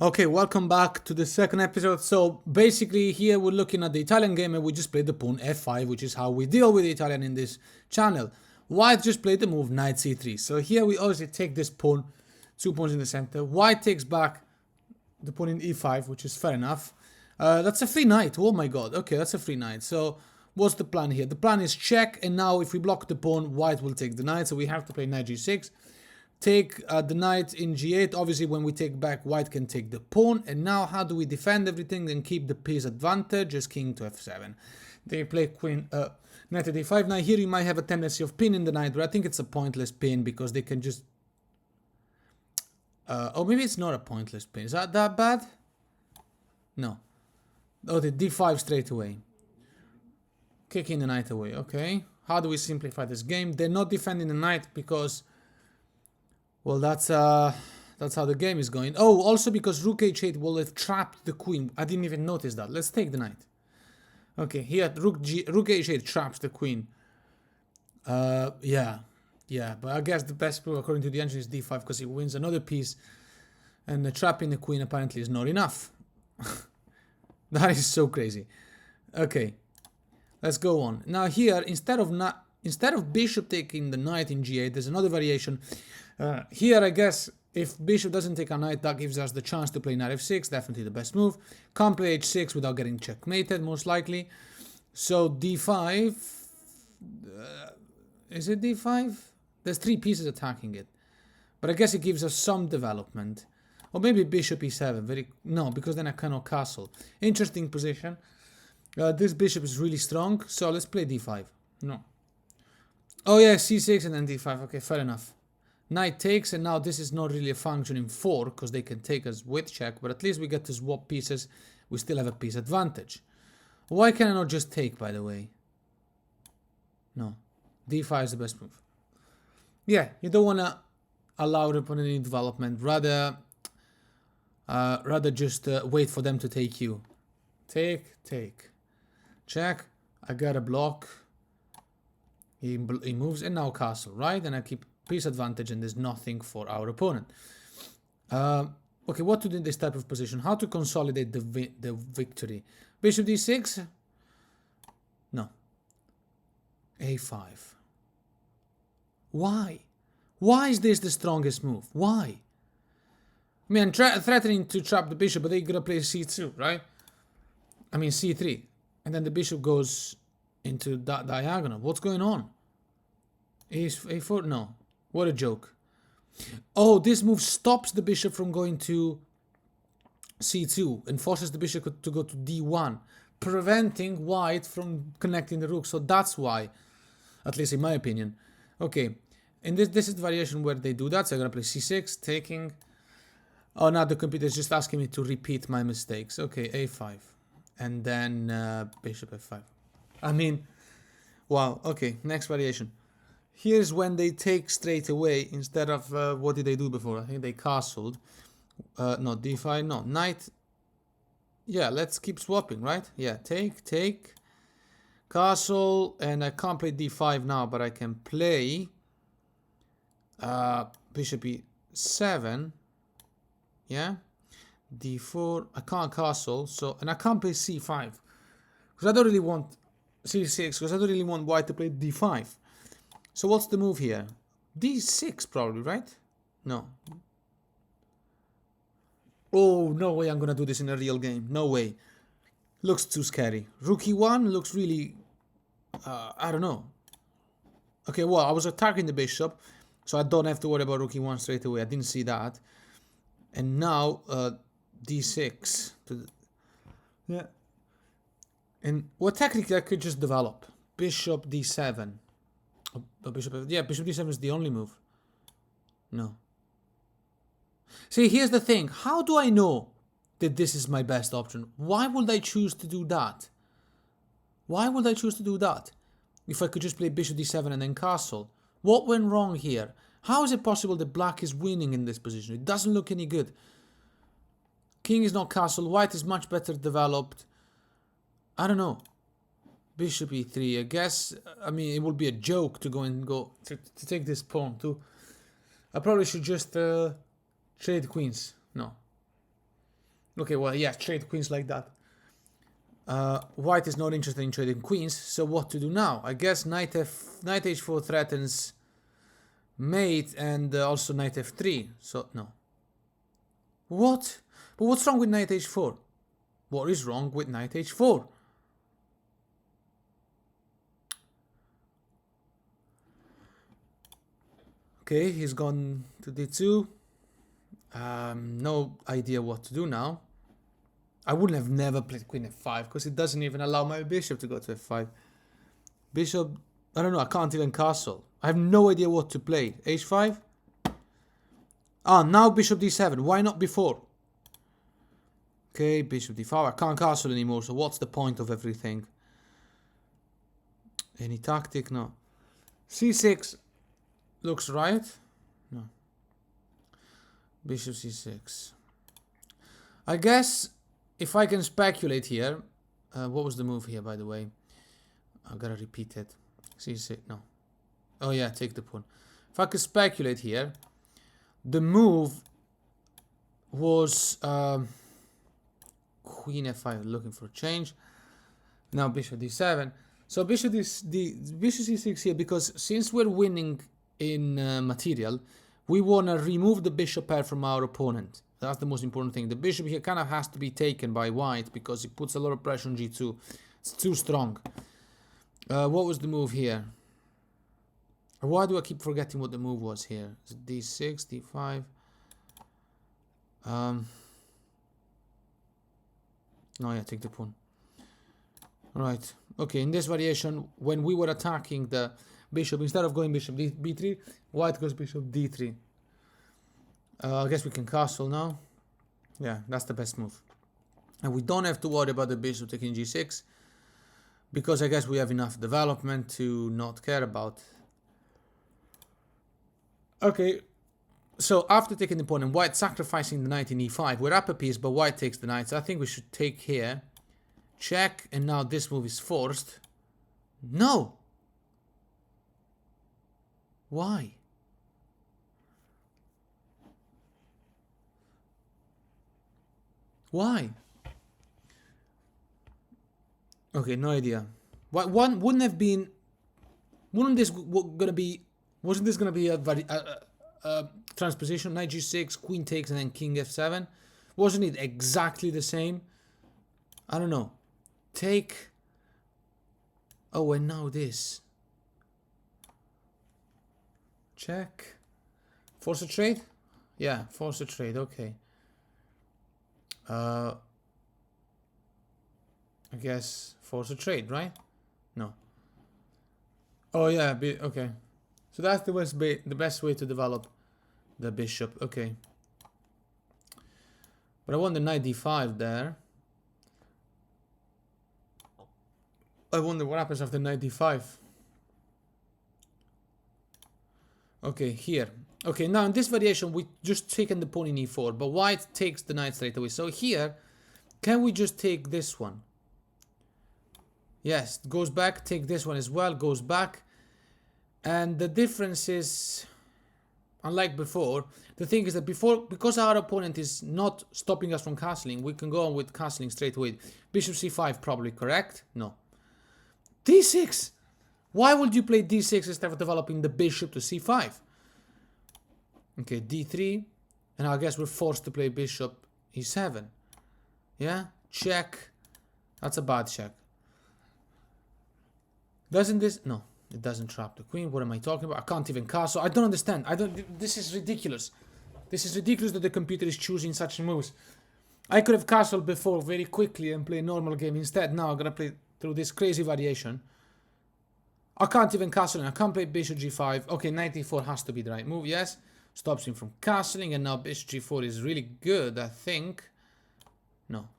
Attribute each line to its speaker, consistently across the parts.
Speaker 1: Okay, welcome back to the second episode. So basically here we're looking at the Italian game and we just played the pawn f5, which is how we deal with the Italian in this channel. White just played the move knight c3. So here we obviously take this pawn, 2 pawns in the center. White takes back the pawn in e5, which is fair enough. That's a free knight. Oh my god. Okay, that's a free knight. So what's the plan here? The plan is check, and now if we block the pawn, white will take the knight. So we have to play knight g6. Take the knight in g8. Obviously, when we take back, white can take the pawn. And now how do we defend everything and keep the piece advantage? Just king to f7. They play queen, knight at a5. Now here you might have a tendency of pinning the knight, but I think it's a pointless pin because they can just... or maybe it's not a pointless pin. Is that bad? No. Oh, the d5 straight away. Kicking the knight away. Okay. How do we simplify this game? They're not defending the knight because... well, that's how the game is going. Oh, also because rook h8 will have trapped the queen. I didn't even notice that. Let's take the knight. Okay, here rook h8 traps the queen. Yeah, but I guess the best move according to the engine is d5 because it wins another piece, and the trapping the queen apparently is not enough. That is so crazy. Okay, let's go on. Now here, instead of bishop taking the knight in g8, there's another variation. Here, I guess, if bishop doesn't take a knight, that gives us the chance to play knight f6, definitely the best move. Can't play h6 without getting checkmated, most likely. So d5, is it d5? There's 3 pieces attacking it. But I guess it gives us some development. Or maybe bishop e7, no, because then I cannot castle. Interesting position. This bishop is really strong, so let's play d5. No. Oh yeah, c6 and then d5, okay, fair enough. Knight takes, and now this is not really a function in 4 because they can take us with check, but at least we get to swap pieces. We still have a piece advantage. Why can I not just take, by the way? No. d5 is the best move. Yeah, you don't want to allow the opponent any development. Rather just wait for them to take you. Take. Check. I got a block. He moves, and now castle, right? And I keep piece advantage, and there's nothing for our opponent. Okay, what to do in this type of position? How to consolidate the victory? Bishop d6? No. a5. Why? Why is this the strongest move? Why? I mean, I'm threatening to trap the bishop, but they're gonna play c2, right? I mean c3, and then the bishop goes into that diagonal. What's going on? a4? No. What a joke. Oh, this move stops the bishop from going to c2 and forces the bishop to go to d1, preventing white from connecting the rook. So that's why, at least in my opinion. Okay, and this is the variation where they do that. So I'm going to play c6, taking. Oh, now the computer is just asking me to repeat my mistakes. Okay, a5. And then bishop f5. I mean, wow. Okay, next variation. Here's when they take straight away instead of what did they do before? I think they castled. No, d5, no, knight. Yeah, let's keep swapping, right? Yeah, take, castle, and I can't play d5 now, but I can play bishop e7. Yeah, d4. I can't castle, so, and I can't play c5 because I don't really want c6 because I don't really want white to play d5. So what's the move here? d6 probably, right? No. Oh, no way I'm gonna do this in a real game. No way. Looks too scary. Rook e1 looks really... I don't know. Okay, well, I was attacking the bishop, so I don't have to worry about rook e1 straight away. I didn't see that. And now, d6. Yeah. And well, technically I could just develop. Bishop d7. Bishop d7 is the only move. No. See, here's the thing. How do I know that this is my best option? Why would I choose to do that? Why would I choose to do that? If I could just play bishop d7 and then castle. What went wrong here? How is it possible that black is winning in this position? It doesn't look any good. King is not castle. White is much better developed. I don't know. Bishop e3. I guess, I mean, it would be a joke to to take this pawn too. I probably should just trade queens. No. Okay, well, yeah, trade queens like that. White is not interested in trading queens, so what to do now? I guess knight h4 threatens mate and also knight f3. So no. What? But what's wrong with knight h4? What is wrong with knight h4? Okay, he's gone to d2. No idea what to do now. I wouldn't have never played queen f5 because it doesn't even allow my bishop to go to f5. Bishop, I don't know, I can't even castle. I have no idea what to play. h5? Ah, now bishop d7. Why not before? Okay, bishop d5. I can't castle anymore, so what's the point of everything? Any tactic? No. c6 looks right. No. Bishop c6. I guess if I can speculate here, what was the move here, by the way? I gotta repeat it. c6, no. Oh yeah, take the pawn. If I could speculate here, the move was queen f5, looking for a change. Now bishop d7. So bishop c6 here, because since we're winning in material, we want to remove the bishop pair from our opponent. That's the most important thing. The bishop here kind of has to be taken by white because it puts a lot of pressure on g2. It's too strong. What was the move here? Why do I keep forgetting what the move was here? Is it d6, d5? No, yeah, take the pawn. Right. Okay, in this variation, when we were attacking the bishop, instead of going bishop b3, white goes bishop d3. I guess we can castle now. Yeah, that's the best move. And we don't have to worry about the bishop taking g6, because I guess we have enough development to not care about. Okay, so after taking the pawn and white sacrificing the knight in e5, we're up a piece, but white takes the knight. So I think we should take here, check, and now this move is forced. No! Why? Why? Okay, no idea. What one wouldn't have been? Wasn't this gonna be a transposition? Knight g6, queen takes, and then king f7. Wasn't it exactly the same? I don't know. Take. Oh, and now this. Check. Force a trade? Yeah, force a trade. Okay. I guess force a trade, right? No. Oh yeah, okay. So that's the best way to develop the bishop. Okay. But I want the knight d5 there. I wonder what happens after knight d5. Okay, here. Okay, now in this variation, we just taken the pawn in e4, but white takes the knight straight away. So here, can we just take this one? Yes, goes back, take this one as well, goes back. And the difference is, unlike before, the thing is that because our opponent is not stopping us from castling, we can go on with castling straight away. Bishop c5 probably correct? No. d6! Why would you play d6 instead of developing the bishop to c5? Okay, d3. And I guess we're forced to play bishop e7. Yeah? Check. That's a bad check. Doesn't this... No, it doesn't trap the queen. What am I talking about? I can't even castle. I don't understand. This is ridiculous. This is ridiculous that the computer is choosing such moves. I could have castled before very quickly and play a normal game. Instead, now I'm gonna play through this crazy variation. I can't even castle. I can't play bishop g5. Okay, knight e4 has to be the right move, yes. Stops him from castling, and now bishop g4 is really good, I think. No.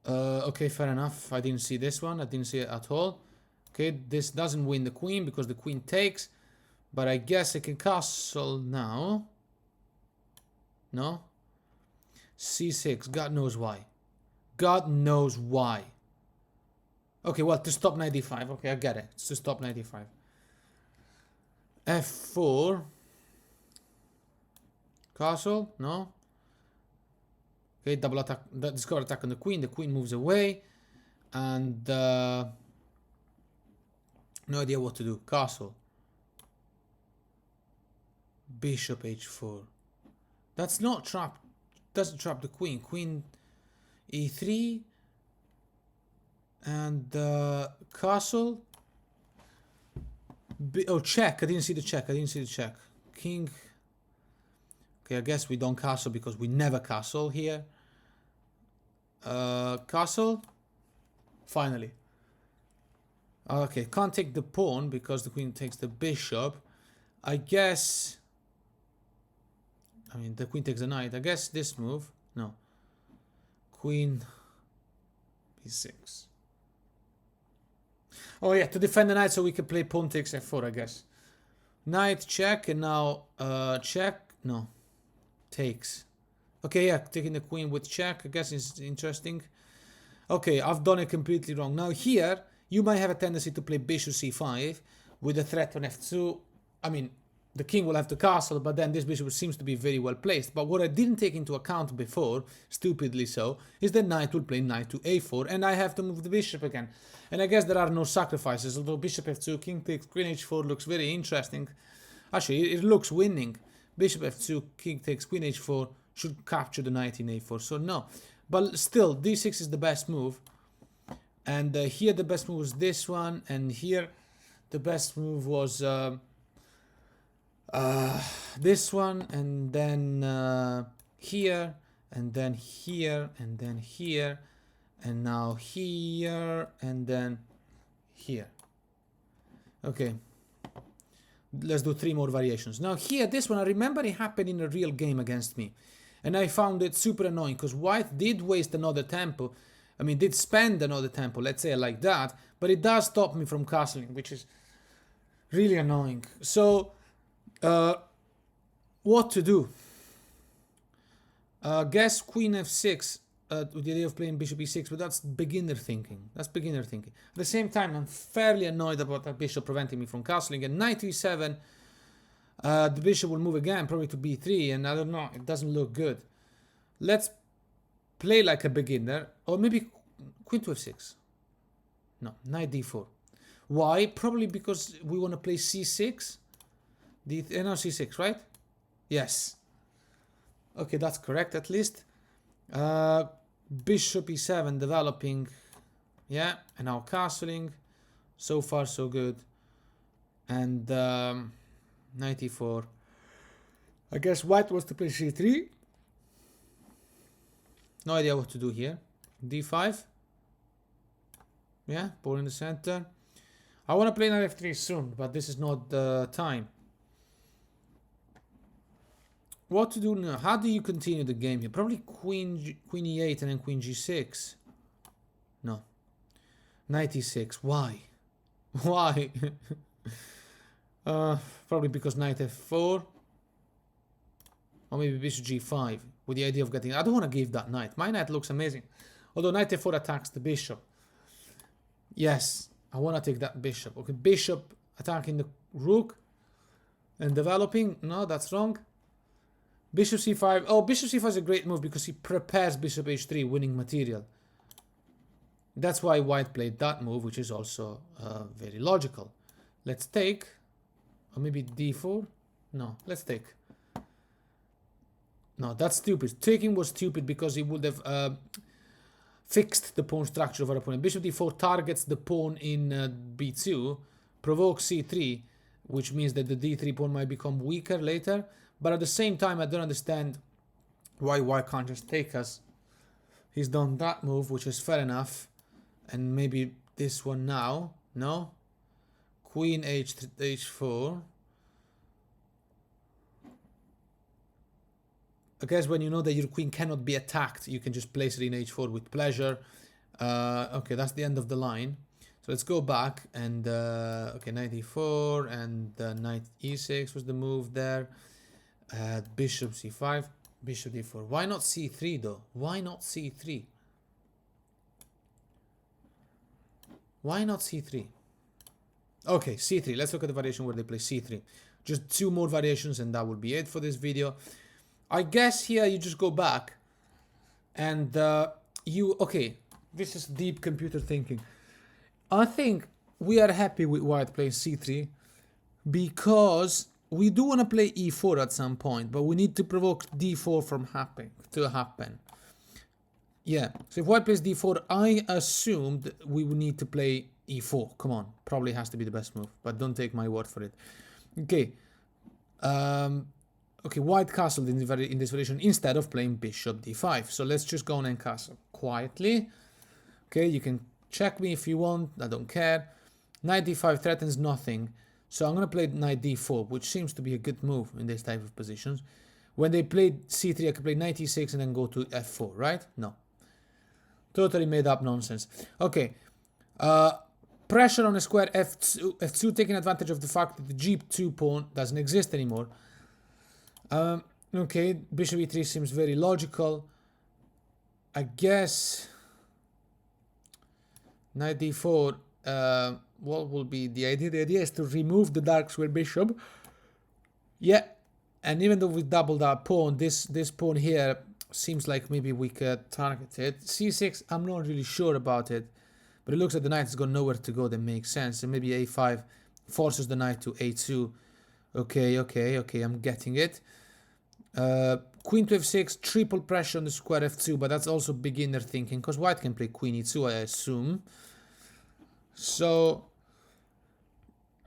Speaker 1: Okay, fair enough. I didn't see this one. I didn't see it at all. Okay, this doesn't win the queen because the queen takes. But I guess I can castle now. No? c6. God knows why. God knows why. Okay, well, to stop knight d5. Okay, I get it. It's to stop knight d5. f4. Castle? No? Okay, double attack, discover attack on the queen moves away, and no idea what to do. Castle. Bishop h4. That's not trap, doesn't trap the queen. Queen e3, and castle. Oh, check, I didn't see the check, King. Okay, I guess we don't castle because we never castle here. Castle. Finally. Okay, can't take the pawn because the queen takes the bishop. I guess... I mean, the queen takes the knight. I guess this move. No. Queen b6. Oh yeah, to defend the knight so we can play pawn takes f4, I guess. Knight check, and now check. No. Takes. Okay, yeah, taking the queen with check, I guess is interesting. Okay, I've done it completely wrong. Now here, you might have a tendency to play bishop c5 with a threat on f2. I mean, the king will have the castle, but then this bishop seems to be very well placed. But what I didn't take into account before, stupidly so, is that knight will play knight to a4, and I have to move the bishop again. And I guess there are no sacrifices, although bishop f2, king takes, queen h4 looks very interesting. Actually, it looks winning. Bishop f2, king takes, queen h4 should capture the knight in a4, so no. But still, d6 is the best move. And here the best move was this one, and here the best move was this one, and then here, and then here, and then here, and now here, and then here. Okay. Let's do 3 more variations. Now here, this one, I remember it happened in a real game against me. And I found it super annoying because white did waste another tempo. I mean, did spend another tempo, let's say like that. But it does stop me from castling, which is really annoying. So, what to do? Guess queen f6 with the idea of playing bishop e6, but that's beginner thinking. At the same time, I'm fairly annoyed about that bishop preventing me from castling. And knight e7, the bishop will move again, probably to b3, and I don't know, it doesn't look good. Let's play like a beginner, or maybe queen to f6. No, knight d4. Why? Probably because we want to play c6. No, c6, right? Yes. Okay, that's correct at least. Bishop e7 developing. Yeah, and now castling. So far, so good. And 94. I guess white wants to play c3. No idea what to do here. d5. Yeah, pawn in the center. I want to play knight f3 soon, but this is not the time. What to do now? How do you continue the game here? Probably queen e8 and then queen g6. No. Knight e6. Why? Why? Probably because knight f4. Or maybe bishop g5 with the idea of getting... I don't want to give that knight. My knight looks amazing. Although knight f4 attacks the bishop. Yes, I want to take that bishop. Okay, bishop attacking the rook and developing. No, that's wrong. Bishop c5. Oh, bishop c5 is a great move because he prepares bishop h3, winning material. That's why white played that move, which is also very logical. Let's take. Or maybe d4. No, let's take. No, that's stupid. Taking was stupid because he would have fixed the pawn structure of our opponent. Bishop d4 targets the pawn in b2, provokes c3, which means that the d3 pawn might become weaker later. But at the same time, I don't understand why white can't just take us. He's done that move, which is fair enough. And maybe this one now. No? Queen h4. I guess when you know that your queen cannot be attacked, you can just place it in h4 with pleasure. Okay, that's the end of the line. So let's go back and okay, knight e4 and knight e6 was the move there. Bishop c5, bishop d4. Why not c3 though? Why not c3? Why not c3? Okay, c3. Let's look at the variation where they play c3. Just 2 more variations and that will be it for this video. I guess here you just go back And okay, this is deep computer thinking. I think we are happy with white playing c3 because we do want to play e4 at some point, but we need to provoke d4 from happen. Yeah, so if white plays d4, I assumed we would need to play e4. Come on, probably has to be the best move, but don't take my word for it. Okay, okay, white castled in this variation instead of playing bishop d5. So let's just go on and castle quietly. Okay, you can check me if you want, I don't care. Knight d5 threatens nothing, so I'm going to play knight d4, which seems to be a good move in this type of positions. When they played c3, I could play knight e6 and then go to f4, right? No. Totally made up nonsense. Okay. Pressure on a square f2, taking advantage of the fact that the g2 pawn doesn't exist anymore. Okay, bishop e3 seems very logical. I guess knight d4, what will be the idea? The idea is to remove the dark square bishop. Yeah, and even though we doubled our pawn, this pawn here seems like maybe we could target it. c6, I'm not really sure about it, but it looks like the knight has got nowhere to go that makes sense. And maybe a5 forces the knight to a2. Okay, I'm getting it. Queen to f6, triple pressure on the square f2, but that's also beginner thinking, because white can play queen e2, I assume. So,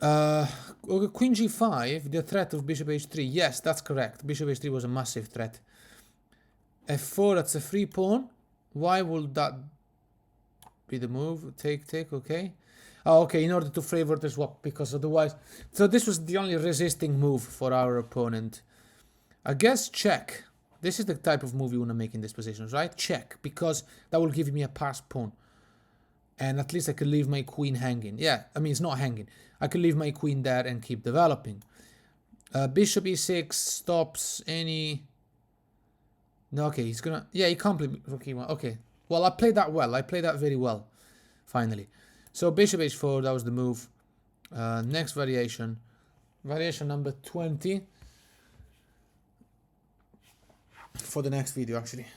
Speaker 1: okay, queen g5, the threat of bishop h3, yes, that's correct. Bishop h3 was a massive threat. f4, that's a free pawn. Why would that be the move? Take, okay. Oh, okay, in order to favor the swap, because otherwise... So this was the only resisting move for our opponent. I guess check. This is the type of move you want to make in these positions, right? Check, because that will give me a passed pawn. And at least I could leave my queen hanging. Yeah, I mean, it's not hanging. I could leave my queen there and keep developing. Bishop e6 stops any... No, okay, he's gonna... Yeah, he can't play rook e1. Okay, well, I played that well. I played that very well, finally. So bishop h4, that was the move. Next variation. Variation number 20. For the next video, actually.